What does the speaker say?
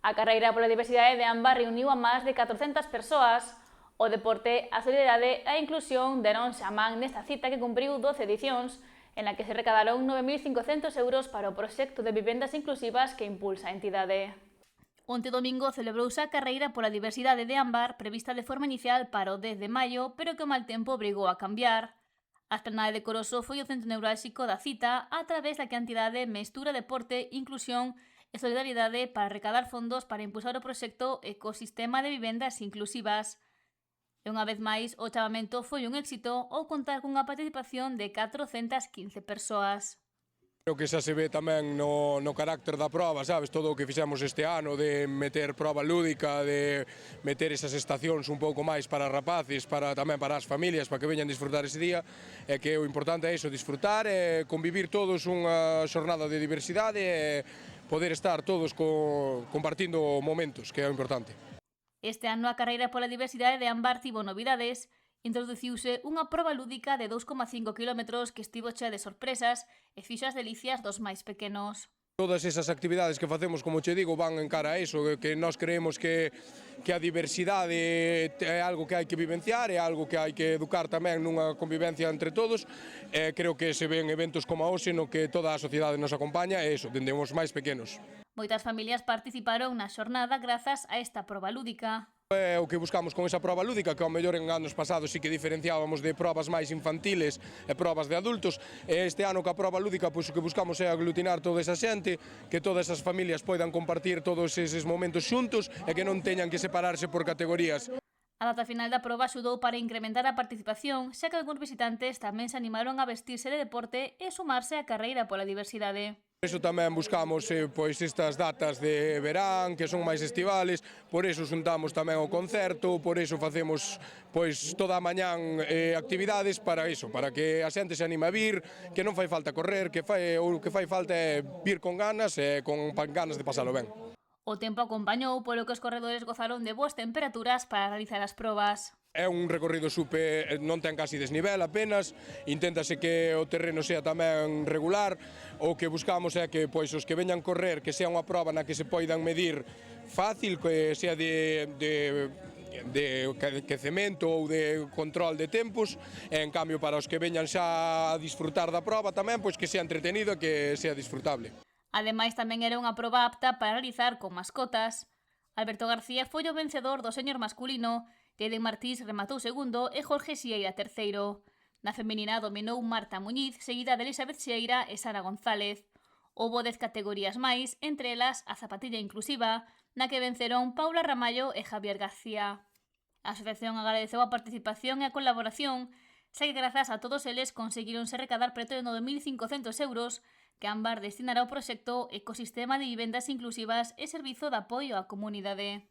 A carreira pola diversidade de Ámbar reuniu a máis de 400 persoas. O deporte, a solidariedade e a inclusión deronse a man nesta cita que cumpriu 12 edicións, en la que se recadaron 9.500 euros para o proxecto de vivendas inclusivas que impulsa a entidade. Onte domingo celebrouse a carreira pola diversidade de Ámbar prevista de forma inicial para o 10 de maio, pero que o mal tempo obrigou a cambiar. A esplanada de Coroso foi o centro neurálxico da cita a través da que a entidade mestura deporte, inclusión e solidariedade para recadar fondos para impulsar o proxecto Ecosistema de Vivendas Inclusivas. E unha vez máis, o chamamento foi un éxito ao contar cunha participación de 415 persoas. Creo que xa se ve tamén no carácter da proba, sabes, todo o que fixemos este ano de meter proba lúdica, de meter esas estacións un pouco máis para rapaces, tamén para as familias, para que veñan disfrutar ese día, e que o importante é iso, disfrutar e convivir todos unha xornada de diversidade e poder estar todos compartindo momentos, que é o importante. Este ano a carreira pola diversidade de Ámbar tivo novidades. Introduciuse unha proba lúdica de 2,5 km que estivo chea de sorpresas e fixo as delicias dos máis pequenos. Todas esas actividades que facemos, como che digo, van en cara a iso, que nós creemos que a diversidade é algo que hai que vivenciar, é algo que hai que educar tamén nunha convivencia entre todos, e creo que se ven eventos como a hoxe no que toda a sociedade nos acompaña, e iso, dende os máis pequenos. Moitas familias participaron na xornada grazas a esta proba lúdica. É o que buscamos con esa proba lúdica, que ao mellor en anos pasados sí que diferenciábamos de probas máis infantiles e probas de adultos, e este ano ca proba lúdica pois o que buscamos é aglutinar toda esa xente, que todas as familias poidan compartir todos eses momentos xuntos e que non teñan que separarse por categorías. A data final da proba axudou para incrementar a participación, xa que algúns visitantes tamén se animaron a vestirse de deporte e sumarse á carreira pola diversidade. Por iso tamén buscamos pois estas datas de verán, que son máis estivales, por iso xuntamos tamén o concerto, por iso facemos pois toda a mañán actividades para iso, para que a xente se anime a vir, que non fai falta correr, o que fai falta é vir con ganas e con ganas de pasalo ben. O tempo acompañou, polo que os corredores gozaron de boas temperaturas para realizar as probas. É un recorrido non ten casi desnivel apenas, inténtase que o terreno sea tamén regular, o que buscamos é que pois os que veñan correr, que sea unha proba na que se poidan medir fácil, que sea de quecemento ou de control de tempos, e en cambio para os que veñan xa a disfrutar da proba tamén, pois que sea entretenido e que sea disfrutable. Ademais, tamén era unha proba apta para realizar con mascotas. Alberto García foi o vencedor do sénior masculino, Jaden Martís rematou segundo e Jorge Sieira terceiro. Na feminina dominou Marta Muñiz, seguida de Elizabeth Sieira e Sara González. Houbo 10 categorías máis, entre elas a zapatilla inclusiva, na que venceron Paula Ramallo e Javier García. A asociación agradeceu a participación e a colaboración, xa que grazas a todos eles conseguironse recadar preto de 9.500 euros que Ámbar destinará ao proxecto Ecosistema de Vivendas Inclusivas e Servizo de Apoio á Comunidade.